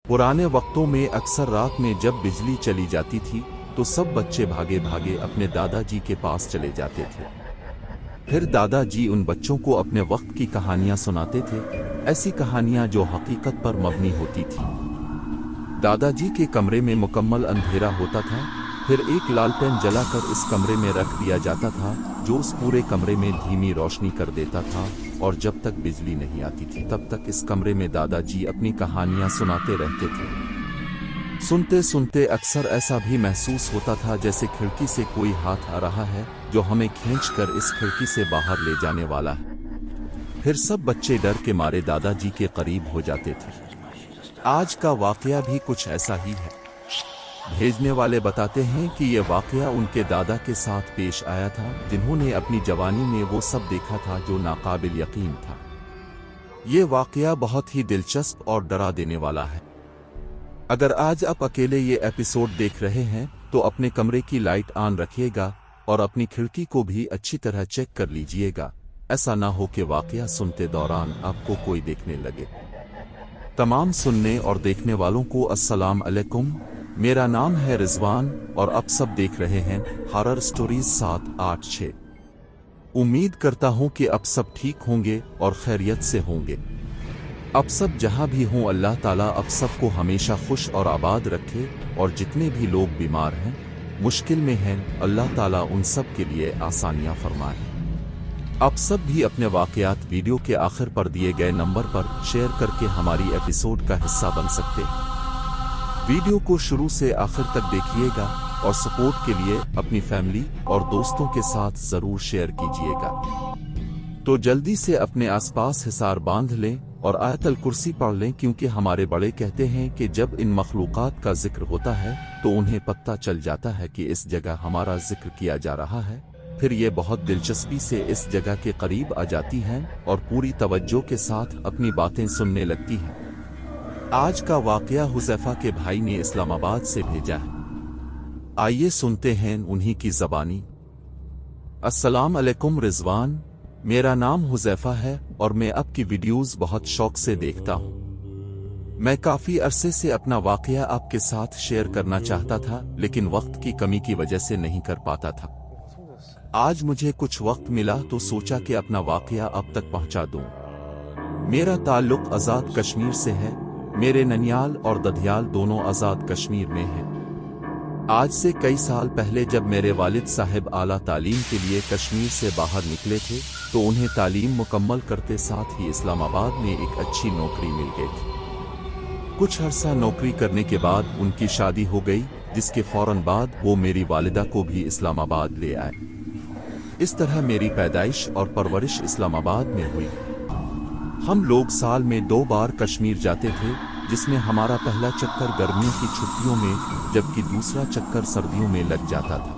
पुराने वक्तों में अक्सर रात में जब बिजली चली जाती थी तो सब बच्चे भागे भागे अपने दादाजी के पास चले जाते थे। फिर दादाजी उन बच्चों को अपने वक्त की कहानियां सुनाते थे, ऐसी कहानियां जो हकीकत पर मबनी होती थी। दादाजी के कमरे में मुकम्मल अंधेरा होता था, फिर एक लालटेन जलाकर इस कमरे में रख दिया जाता था जो उस पूरे कमरे में धीमी रोशनी कर देता था, और जब तक बिजली नहीं आती थी तब तक इस कमरे में दादाजी अपनी कहानियां सुनाते रहते थे। सुनते सुनते अक्सर ऐसा भी महसूस होता था जैसे खिड़की से कोई हाथ आ रहा है जो हमें खींचकर इस खिड़की से बाहर ले जाने वाला है। फिर सब बच्चे डर के मारे दादाजी के करीब हो जाते थे। आज का वाकया भी कुछ ऐसा ही है। भेजने वाले बताते हैं कि यह वाकया उनके दादा के साथ पेश आया था, जिन्होंने अपनी जवानी में वो सब देखा था जो नाकाबिल यकीन था। ये वाकया बहुत ही दिलचस्प और डरा देने वाला है। अगर आज आप अकेले ये एपिसोड देख रहे हैं तो अपने कमरे की लाइट ऑन रखिएगा और अपनी खिड़की को भी अच्छी तरह चेक कर लीजिएगा। ऐसा ना हो कि वाकया सुनते दौरान आपको कोई देखने लगे। तमाम सुनने और देखने वालों को अस्सलाम अलैकुम। मेरा नाम है रिजवान और आप सब देख रहे हैं हॉरर स्टोरीज 786। उम्मीद करता हूं कि आप सब ठीक होंगे और खैरियत से होंगे। अब सब जहां भी हों, अल्लाह ताला अब सबको हमेशा खुश और आबाद रखे, और जितने भी लोग बीमार हैं, मुश्किल में हैं, अल्लाह ताला उन सब के लिए आसानियां फरमाए। आप सब भी अपने वाकयात वीडियो के आखिर पर दिए गए नंबर पर शेयर करके हमारी एपिसोड का हिस्सा बन सकते हैं। वीडियो को शुरू से आखिर तक देखिएगा और सपोर्ट के लिए अपनी फैमिली और दोस्तों के साथ जरूर शेयर कीजिएगा। तो जल्दी से अपने आसपास हिसार बांध लें और आयतल कुर्सी पढ़ लें, क्योंकि हमारे बड़े कहते हैं कि जब इन मखलूकात का जिक्र होता है तो उन्हें पता चल जाता है कि इस जगह हमारा जिक्र किया जा रहा है। फिर ये बहुत दिलचस्पी से इस जगह के करीब आ जाती हैं और पूरी तवज्जो के साथ अपनी बातें सुनने लगती हैं। आज का वाकया हुज़ैफा के भाई ने इस्लामाबाद से भेजा है। आइए सुनते हैं उन्हीं की ज़बानी। अस्सलाम अलैकुम रिजवान, मेरा नाम हुज़ैफा है और मैं आपकी वीडियोस बहुत शौक से देखता हूँ। मैं काफ़ी अरसे से अपना वाकया आपके साथ शेयर करना चाहता था, लेकिन वक्त की कमी की वजह से नहीं कर पाता था। आज मुझे कुछ वक्त मिला तो सोचा कि अपना वाकया अब तक पहुँचा दूँ। मेरा ताल्लुक़ आज़ाद कश्मीर से है। मेरे ननियाल और दधियाल दोनों आज़ाद कश्मीर में हैं। आज से कई साल पहले जब मेरे वालिद साहब आला तालीम के लिए कश्मीर से बाहर निकले थे तो उन्हें तालीम मुकम्मल करते साथ ही इस्लामाबाद में एक अच्छी नौकरी मिल गई थी। कुछ अरसा नौकरी करने के बाद उनकी शादी हो गई, जिसके फौरन बाद वो मेरी वालिदा को भी इस्लामाबाद ले आए। इस तरह मेरी पैदाइश और परवरिश इस्लामाबाद में हुई। हम लोग साल में 2 बार कश्मीर जाते थे, जिसमें हमारा पहला चक्कर गर्मियों की छुट्टियों में जबकि दूसरा चक्कर सर्दियों में लग जाता था।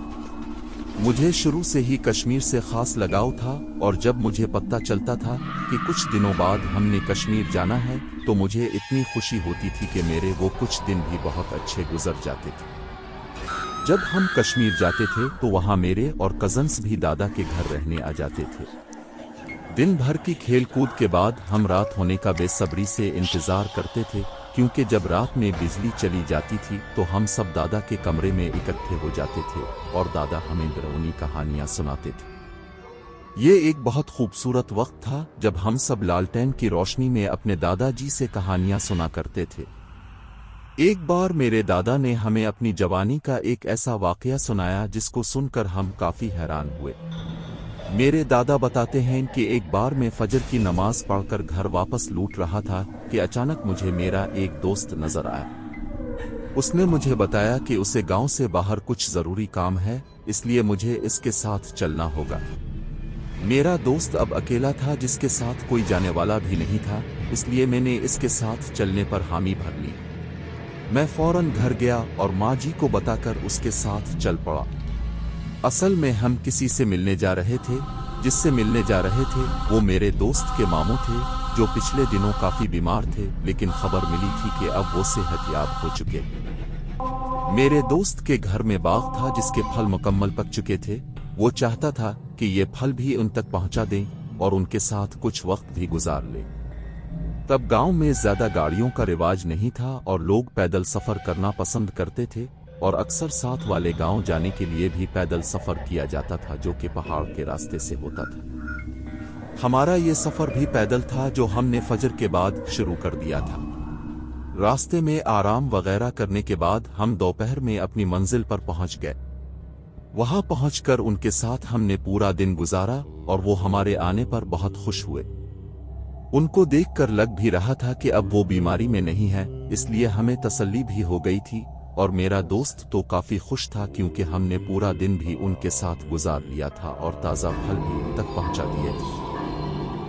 मुझे शुरू से ही कश्मीर से खास लगाव था, और जब मुझे पता चलता था कि कुछ दिनों बाद हमने कश्मीर जाना है तो मुझे इतनी खुशी होती थी कि मेरे वो कुछ दिन भी बहुत अच्छे गुजर जाते थे। जब हम कश्मीर जाते थे तो वहाँ मेरे और कजन्स भी दादा के घर रहने आ जाते थे। दिन भर की खेल कूद के बाद हम रात होने का बेसब्री से इंतजार करते थे, क्योंकि जब रात में बिजली चली जाती थी तो हम सब दादा के कमरे में इकट्ठे हो जाते थे और दादा हमें डरावनी कहानियां सुनाते थे। ये एक बहुत खूबसूरत वक्त था जब हम सब लालटेन की रोशनी में अपने दादाजी से कहानियां सुना करते थे। एक बार मेरे दादा ने हमें अपनी जवानी का एक ऐसा वाकया सुनाया जिसको सुनकर हम काफी हैरान हुए। मेरे दादा बताते हैं कि एक बार मैं फजर की नमाज पढ़कर घर वापस लौट रहा था कि अचानक मुझे मेरा एक दोस्त नजर आया। उसने मुझे बताया कि उसे गांव से बाहर कुछ जरूरी काम है, इसलिए मुझे इसके साथ चलना होगा। मेरा दोस्त अब अकेला था, जिसके साथ कोई जाने वाला भी नहीं था, इसलिए मैंने इसके साथ चलने पर हामी भर ली। मैं फौरन घर गया और माँ जी को बताकर उसके साथ चल पड़ा। असल में हम किसी से मिलने जा रहे थे। जिससे मिलने जा रहे थे वो मेरे दोस्त के मामू थे, जो पिछले दिनों काफी बीमार थे, लेकिन खबर मिली थी कि अब वो सेहतयाब हो चुके। मेरे दोस्त के घर में बाग था जिसके फल मुकम्मल पक चुके थे। वो चाहता था कि ये फल भी उन तक पहुंचा दें और उनके साथ कुछ वक्त भी गुजार ले। तब गांव में ज्यादा गाड़ियों का रिवाज नहीं था और लोग पैदल सफर करना पसंद करते थे और अक्सर साथ वाले गांव जाने के लिए भी पैदल सफर किया जाता था जो कि पहाड़ के रास्ते से होता था। हमारा ये सफर भी पैदल था जो हमने फजर के बाद शुरू कर दिया था। रास्ते में आराम वगैरह करने के बाद हम दोपहर में अपनी मंजिल पर पहुंच गए। वहां पहुंचकर उनके साथ हमने पूरा दिन गुजारा और वो हमारे आने पर बहुत खुश हुए। उनको देखकर लग भी रहा था कि अब वो बीमारी में नहीं है, इसलिए हमें तसल्ली भी हो गई थी और मेरा दोस्त तो काफी खुश था क्योंकि हमने पूरा दिन भी उनके साथ गुजार लिया था और ताज़ा फल भी उन तक पहुंचा दिए थे।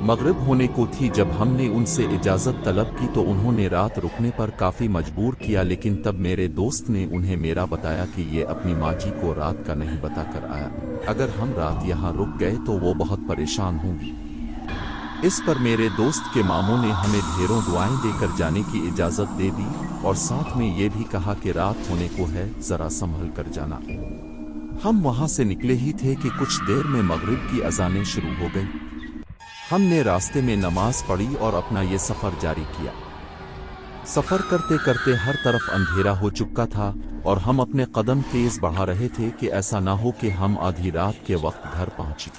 मगरिब होने को थी जब हमने उनसे इजाज़त तलब की तो उन्होंने रात रुकने पर काफ़ी मजबूर किया, लेकिन तब मेरे दोस्त ने उन्हें मेरा बताया कि ये अपनी माँ जी को रात का नहीं बता कर आया, अगर हम रात यहाँ रुक गए तो वो बहुत परेशान होंगी। इस पर मेरे दोस्त के मामों ने हमें ढेरों दुआएं देकर जाने की इजाज़त दे दी और साथ में ये भी कहा कि रात होने को है, ज़रा संभल कर जाना। हम वहाँ से निकले ही थे कि कुछ देर में मगरिब की अज़ानें शुरू हो गई। हमने रास्ते में नमाज पढ़ी और अपना ये सफ़र जारी किया। सफ़र करते करते हर तरफ अंधेरा हो चुका था और हम अपने कदम तेज़ बढ़ा रहे थे कि ऐसा ना हो कि हम आधी रात के वक्त घर पहुँचे।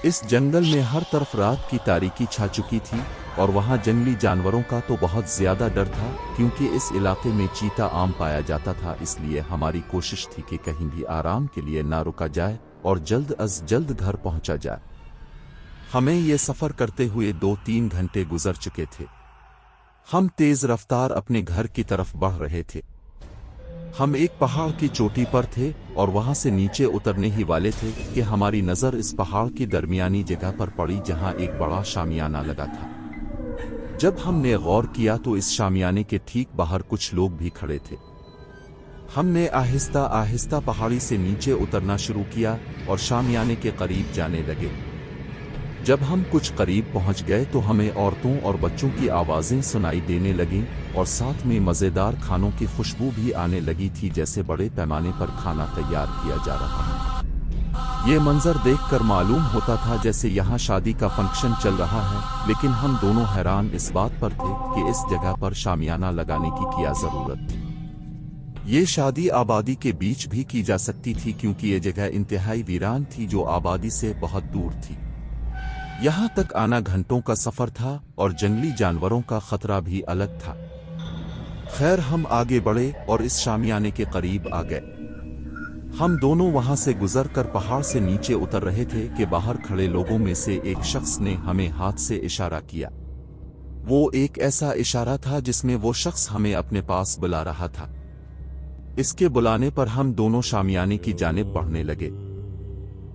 इस जंगल में हर तरफ रात की तारीकी छा चुकी थी और वहाँ जंगली जानवरों का तो बहुत ज़्यादा डर था क्योंकि इस इलाके में चीता आम पाया जाता था, इसलिए हमारी कोशिश थी कि कहीं भी आराम के लिए ना रुका जाए और जल्द अज जल्द घर पहुँचा जाए। हमें ये सफ़र करते हुए 2-3 घंटे गुजर चुके थे। हम तेज़ रफ्तार अपने घर की तरफ बढ़ रहे थे। हम एक पहाड़ की चोटी पर थे और वहां से नीचे उतरने ही वाले थे कि हमारी नज़र इस पहाड़ की दरमियानी जगह पर पड़ी जहां एक बड़ा शामियाना लगा था। जब हमने गौर किया तो इस शामियाने के ठीक बाहर कुछ लोग भी खड़े थे। हमने आहिस्ता आहिस्ता पहाड़ी से नीचे उतरना शुरू किया और शामियाने के करीब जाने लगे। जब हम कुछ करीब पहुंच गए तो हमें औरतों और बच्चों की आवाज़ें सुनाई देने लगीं और साथ में मज़ेदार खानों की खुशबू भी आने लगी थी, जैसे बड़े पैमाने पर खाना तैयार किया जा रहा है। ये मंजर देखकर मालूम होता था जैसे यहाँ शादी का फंक्शन चल रहा है, लेकिन हम दोनों हैरान इस बात पर थे कि इस जगह पर शामियाना लगाने की क्या ज़रूरत थी। ये शादी आबादी के बीच भी की जा सकती थी क्योंकि ये जगह इंतहाई वीरान थी जो आबादी से बहुत दूर थी। यहाँ तक आना घंटों का सफर था और जंगली जानवरों का खतरा भी अलग था। खैर हम आगे बढ़े और इस शामियाने के करीब आ गए। हम दोनों वहां से गुजरकर पहाड़ से नीचे उतर रहे थे कि बाहर खड़े लोगों में से एक शख्स ने हमें हाथ से इशारा किया। वो एक ऐसा इशारा था जिसमें वो शख्स हमें अपने पास बुला रहा था। इसके बुलाने पर हम दोनों शामियाने की जानिब बढ़ने लगे।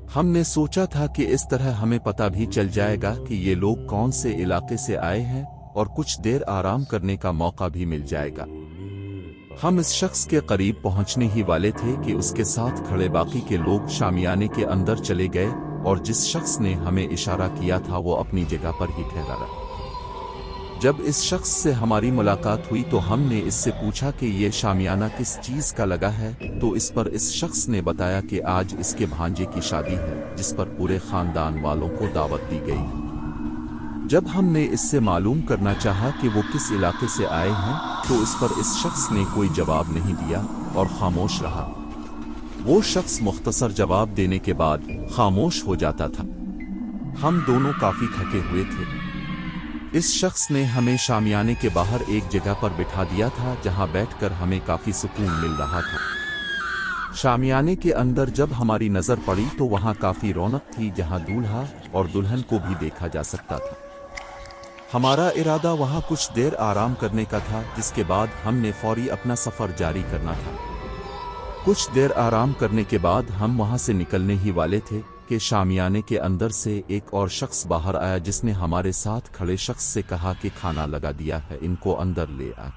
हमने सोचा था कि इस तरह हमें पता भी चल जाएगा कि ये लोग कौन से इलाके से आए हैं और कुछ देर आराम करने का मौका भी मिल जाएगा। हम इस शख्स के करीब पहुंचने ही वाले थे कि उसके साथ खड़े बाकी के लोग शामियाने के अंदर चले गए और जिस शख्स ने हमें इशारा किया था वो अपनी जगह पर ही ठहरा रहा। जब इस शख्स से हमारी मुलाकात हुई तो हमने इससे पूछा कि ये शामियाना किस चीज़ का लगा है, तो इस पर इस शख्स ने बताया कि आज इसके भांजे की शादी है जिस पर पूरे खानदान वालों को दावत दी गई। जब हमने इससे मालूम करना चाहा कि वो किस इलाके से आए हैं तो इस पर इस शख्स ने कोई जवाब नहीं दिया और खामोश रहा। वो शख्स मुख्तसर जवाब देने के बाद खामोश हो जाता था। हम दोनों काफ़ी थके हुए थे। इस शख्स ने हमें शामियाने के बाहर एक जगह पर बिठा दिया था जहां बैठकर हमें काफी सुकून मिल रहा था। शामियाने के अंदर जब हमारी नजर पड़ी तो वहां काफी रौनक थी जहां दूल्हा और दुल्हन को भी देखा जा सकता था। हमारा इरादा वहां कुछ देर आराम करने का था, जिसके बाद हमने फौरी अपना सफर जारी करना था। कुछ देर आराम करने के बाद हम वहां से निकलने ही वाले थे कि शामियाने के अंदर से एक और शख्स बाहर आया जिसने हमारे साथ खड़े शख्स से कहा कि खाना लगा दिया है, इनको अंदर ले आ।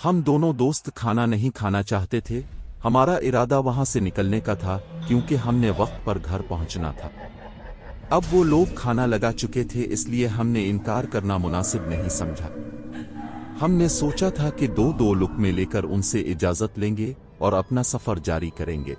हम दोनों दोस्त खाना नहीं खाना चाहते थे। हमारा इरादा वहां से निकलने का था क्योंकि हमने वक्त पर घर पहुंचना था। अब वो लोग खाना लगा चुके थे, इसलिए हमने इनकार करना मुनासिब नहीं समझा। हमने सोचा था कि दो लुकमे लेकर उनसे इजाजत लेंगे और अपना सफर जारी करेंगे।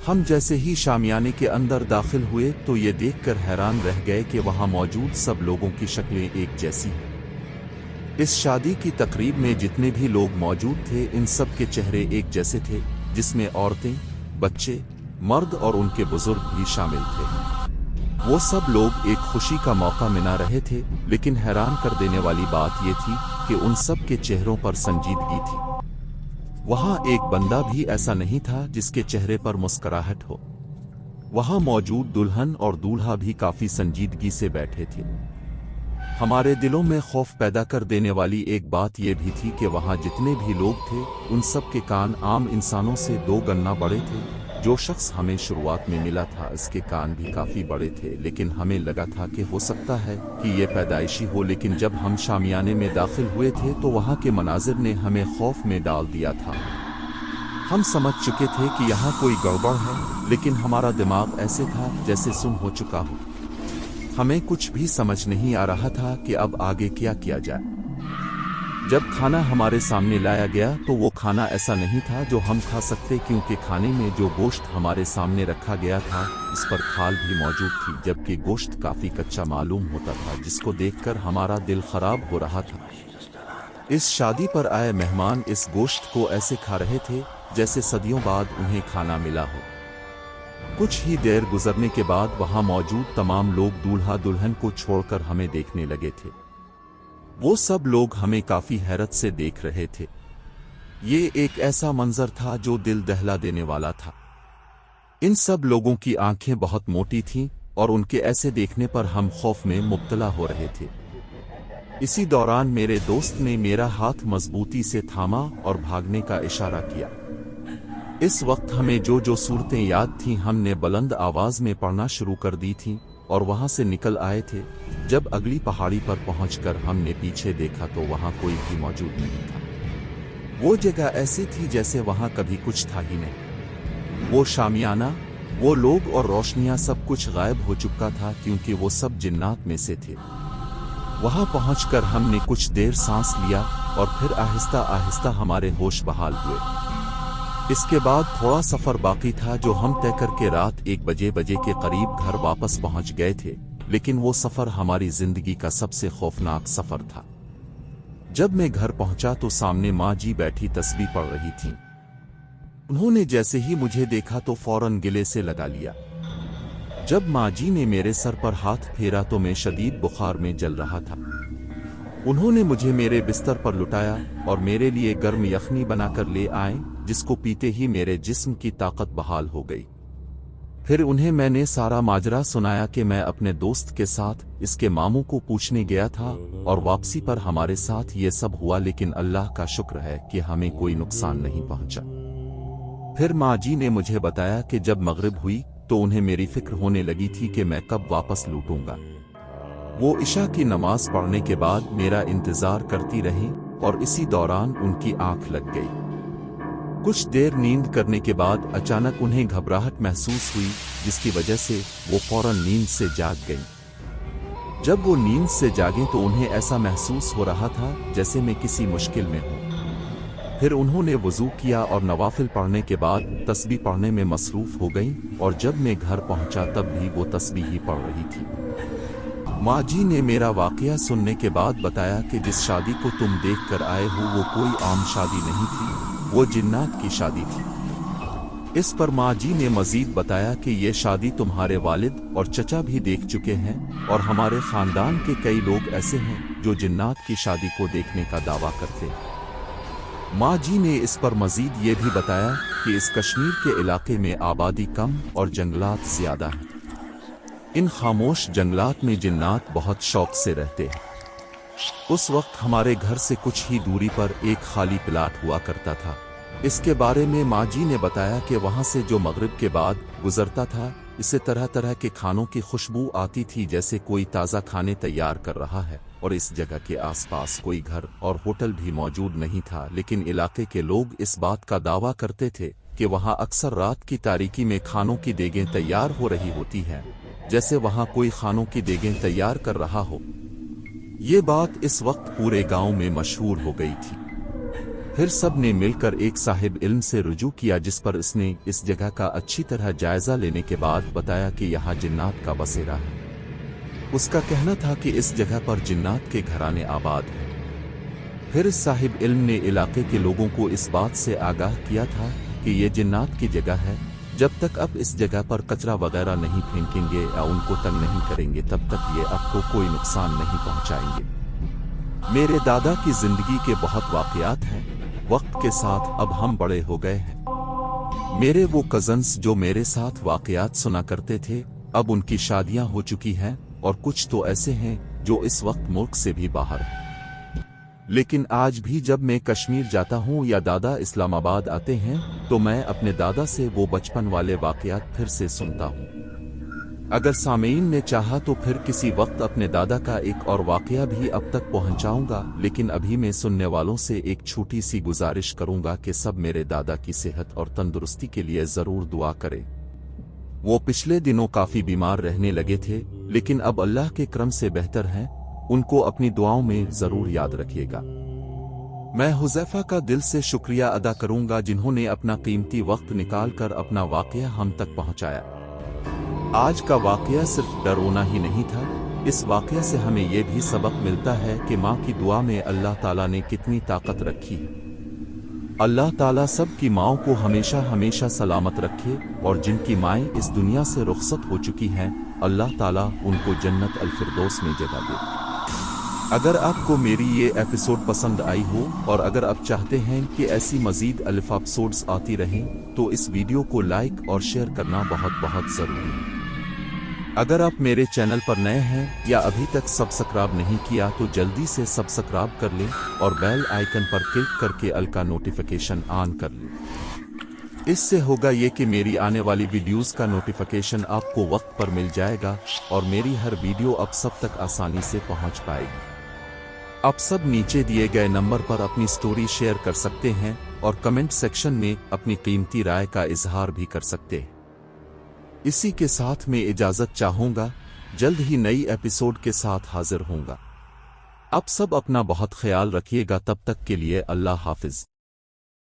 हम जैसे ही शामियाने के अंदर दाखिल हुए तो ये देखकर हैरान रह गए कि वहां मौजूद सब लोगों की शक्लें एक जैसी हैं। इस शादी की तकरीब में जितने भी लोग मौजूद थे इन सब के चेहरे एक जैसे थे, जिसमें औरतें, बच्चे, मर्द और उनके बुजुर्ग भी शामिल थे। वो सब लोग एक खुशी का मौका मना रहे थे, लेकिन हैरान कर देने वाली बात ये थी कि उन सब के चेहरों पर संजीदगी थी। वहां एक बंदा भी ऐसा नहीं था जिसके चेहरे पर मुस्कुराहट हो। वहां मौजूद दुल्हन और दूल्हा भी काफी संजीदगी से बैठे थे। हमारे दिलों में खौफ पैदा कर देने वाली एक बात यह भी थी कि वहां जितने भी लोग थे उन सब के कान आम इंसानों से 2 गुना बड़े थे। जो शख्स हमें शुरुआत में मिला था इसके कान भी काफी बड़े थे, लेकिन हमें लगा था कि हो सकता है कि ये पैदाइशी हो। लेकिन जब हम शामियाने में दाखिल हुए थे तो वहां के मनाजिर ने हमें खौफ में डाल दिया था। हम समझ चुके थे कि यहाँ कोई गड़बड़ है, लेकिन हमारा दिमाग ऐसे था जैसे सुन हो चुका हो। हमें कुछ भी समझ नहीं आ रहा था कि अब आगे क्या किया जाए। जब खाना हमारे सामने लाया गया तो वो खाना ऐसा नहीं था जो हम खा सकते, क्योंकि खाने में जो गोश्त हमारे सामने रखा गया था इस पर खाल भी मौजूद थी, जबकि गोश्त काफी कच्चा मालूम होता था, जिसको देखकर हमारा दिल खराब हो रहा था। इस शादी पर आए मेहमान इस गोश्त को ऐसे खा रहे थे जैसे सदियों बाद उन्हें खाना मिला हो। कुछ ही देर गुजरने के बाद वहां मौजूद तमाम लोग दूल्हा दुल्हन को छोड़कर हमें देखने लगे थे। वो सब लोग हमें काफी हैरत से देख रहे थे। ये एक ऐसा मंजर था जो दिल दहला देने वाला था। इन सब लोगों की आंखें बहुत मोटी थीं और उनके ऐसे देखने पर हम खौफ में मुब्तला हो रहे थे। इसी दौरान मेरे दोस्त ने मेरा हाथ मजबूती से थामा और भागने का इशारा किया। इस वक्त हमें जो सूरतें याद थीं हमने बुलंद आवाज में पढ़ना शुरू कर दी थीं और वहां से निकल आए थे। जब अगली पहाड़ी पर पहुंचकर हमने पीछे देखा तो वहां कोई भी मौजूद नहीं था। वो जगह ऐसी थी जैसे वहां कभी कुछ था ही नहीं। वो शामियाना, वो लोग और रोशनियां सब कुछ गायब हो चुका था, क्योंकि वो सब जिन्नात में से थे। वहां पहुंचकर हमने कुछ देर सांस लिया और फिर आहिस्ता आहिस्ता हमारे होश बहाल हुए। इसके बाद थोड़ा सफर बाकी था जो हम तय करके रात 1 बजे के करीब घर वापस पहुंच गए थे, लेकिन वो सफर हमारी जिंदगी का सबसे खौफनाक सफर था। जब मैं घर पहुंचा तो सामने माँ जी बैठी तस्बीह पढ़ रही थीं। उन्होंने जैसे ही मुझे देखा तो फौरन गिले से लगा लिया। जब माँ जी ने मेरे सर पर हाथ फेरा तो मैं शदीद बुखार में जल रहा था। उन्होंने मुझे मेरे बिस्तर पर लुटाया और मेरे लिए गर्म यखनी बनाकर ले आए, जिसको पीते ही मेरे जिस्म की ताकत बहाल हो गई। फिर उन्हें मैंने सारा माजरा सुनाया कि मैं अपने दोस्त के साथ इसके मामू को पूछने गया था और वापसी पर हमारे साथ ये सब हुआ, लेकिन अल्लाह का शुक्र है कि हमें कोई नुकसान नहीं पहुंचा। फिर माँ जी ने मुझे बताया कि जब मगरिब हुई तो उन्हें मेरी फिक्र होने लगी थी कि मैं कब वापस लौटूंगा। वो इशा की नमाज पढ़ने के बाद मेरा इंतजार करती रहीं और इसी दौरान उनकी आंख लग गई। कुछ देर नींद करने के बाद अचानक उन्हें घबराहट महसूस हुई, जिसकी वजह से वो फौरन नींद से जाग गईं। जब वो नींद से जागीं तो उन्हें ऐसा महसूस हो रहा था जैसे मैं किसी मुश्किल में हूं। फिर उन्होंने वुजू किया और नवाफिल पढ़ने के बाद तस्बीह पढ़ने में मसरूफ हो गईं, और जब मैं घर पहुंचा तब भी वो तस्बीह ही पढ़ रही थी। माँ जी ने मेरा वाकया सुनने के बाद बताया कि जिस शादी को तुम देख कर आए हो वो कोई आम शादी नहीं थी, वो जिन्नात की शादी थी। इस पर माँ जी ने मजीद बताया कि ये शादी तुम्हारे वालिद और चचा भी देख चुके हैं और हमारे खानदान के कई लोग ऐसे हैं जो जिन्नात की शादी को देखने का दावा करते हैं। माँ जी ने इस पर मजीद ये भी बताया कि इस कश्मीर के इलाके में आबादी कम और जंगलात ज्यादा हैं। इन खामोश जंगलात में जिन्नात बहुत शौक से रहते हैं। उस वक्त हमारे घर से कुछ ही दूरी पर एक खाली प्लाट हुआ करता था। इसके बारे में माँ जी ने बताया कि वहाँ से जो मगरिब के बाद गुजरता था, इससे तरह तरह के खानों की खुशबू आती थी जैसे कोई ताज़ा खाने तैयार कर रहा है। और इस जगह के आसपास कोई घर और होटल भी मौजूद नहीं था, लेकिन इलाके के लोग इस बात का दावा करते थे कि वहाँ अक्सर रात की तारीकी में खानों की देगें तैयार हो रही होती हैं, जैसे वहाँ कोई खानों की देगें तैयार कर रहा हो। ये बात इस वक्त पूरे गांव में मशहूर हो गई थी। پھر سب نے مل کر ایک صاحب علم سے رجوع کیا جس پر اس نے اس جگہ کا اچھی طرح جائزہ لینے کے بعد بتایا کہ یہاں جنات کا بسیرا ہے۔ اس کا کہنا تھا کہ اس جگہ پر جنات کے گھرانے آباد ہیں۔ پھر اس صاحب علم نے علاقے کے لوگوں کو اس بات سے آگاہ کیا تھا کہ یہ جنات کی جگہ ہے، جب تک آپ اس جگہ پر کچرا وغیرہ نہیں پھینکیں گے یا ان کو تنگ نہیں کریں گے تب تک یہ آپ کو کوئی نقصان نہیں پہنچائیں گے۔ میرے دادا کی زندگی کے بہت واقعات ہیں۔ وقت کے ساتھ اب ہم بڑے ہو گئے ہیں۔ میرے وہ کزنز جو میرے ساتھ واقعات سنا کرتے تھے اب ان کی شادیاں ہو چکی ہیں اور کچھ تو ایسے ہیں جو اس وقت ملک سے بھی باہر ہیں۔ لیکن آج بھی جب میں کشمیر جاتا ہوں یا دادا اسلام آباد آتے ہیں تو میں اپنے دادا سے وہ بچپن والے واقعات پھر سے سنتا ہوں۔ اگر سامعین نے چاہا تو پھر کسی وقت اپنے دادا کا ایک اور واقعہ بھی اب تک پہنچاؤں گا، لیکن ابھی میں سننے والوں سے ایک چھوٹی سی گزارش کروں گا کہ سب میرے دادا کی صحت اور تندرستی کے لیے ضرور دعا کریں۔ وہ پچھلے دنوں کافی بیمار رہنے لگے تھے لیکن اب اللہ کے کرم سے بہتر ہیں۔ ان کو اپنی دعاؤں میں ضرور یاد رکھیے گا۔ میں حذیفہ کا دل سے شکریہ ادا کروں گا جنہوں نے اپنا قیمتی وقت نکال کر اپنا واقعہ ہم تک پہنچایا۔ آج کا واقعہ صرف ڈراونا ہی نہیں تھا، اس واقعہ سے ہمیں یہ بھی سبق ملتا ہے کہ ماں کی دعا میں اللہ تعالیٰ نے کتنی طاقت رکھی ہے۔ اللہ تعالیٰ سب کی ماؤں کو ہمیشہ ہمیشہ سلامت رکھے، اور جن کی مائیں اس دنیا سے رخصت ہو چکی ہیں اللہ تعالیٰ ان کو جنت الفردوس میں جگہ دے۔ اگر آپ کو میری یہ ایپیسوڈ پسند آئی ہو اور اگر آپ چاہتے ہیں کہ ایسی مزید الف ایپیسوڈز آتی رہیں تو اس ویڈیو کو لائک اور شیئر کرنا بہت بہت ضروری ہے۔ اگر آپ میرے چینل پر نئے ہیں یا ابھی تک سبسکرائب نہیں کیا تو جلدی سے سبسکرائب کر لیں اور بیل آئیکن پر کلک کر کے آل کا نوٹیفیکیشن آن کر لیں۔ اس سے ہوگا یہ کہ میری آنے والی ویڈیوز کا نوٹیفیکیشن آپ کو وقت پر مل جائے گا اور میری ہر ویڈیو اب سب تک آسانی سے پہنچ پائے گی۔ آپ سب نیچے دیے گئے نمبر پر اپنی سٹوری شیئر کر سکتے ہیں اور کمنٹ سیکشن میں اپنی قیمتی رائے کا اظہار بھی کر سکتے ہیں۔ اسی کے ساتھ میں اجازت چاہوں گا، جلد ہی نئی ایپیسوڈ کے ساتھ حاضر ہوں گا۔ آپ سب اپنا بہت خیال رکھیے گا، تب تک کے لیے اللہ حافظ۔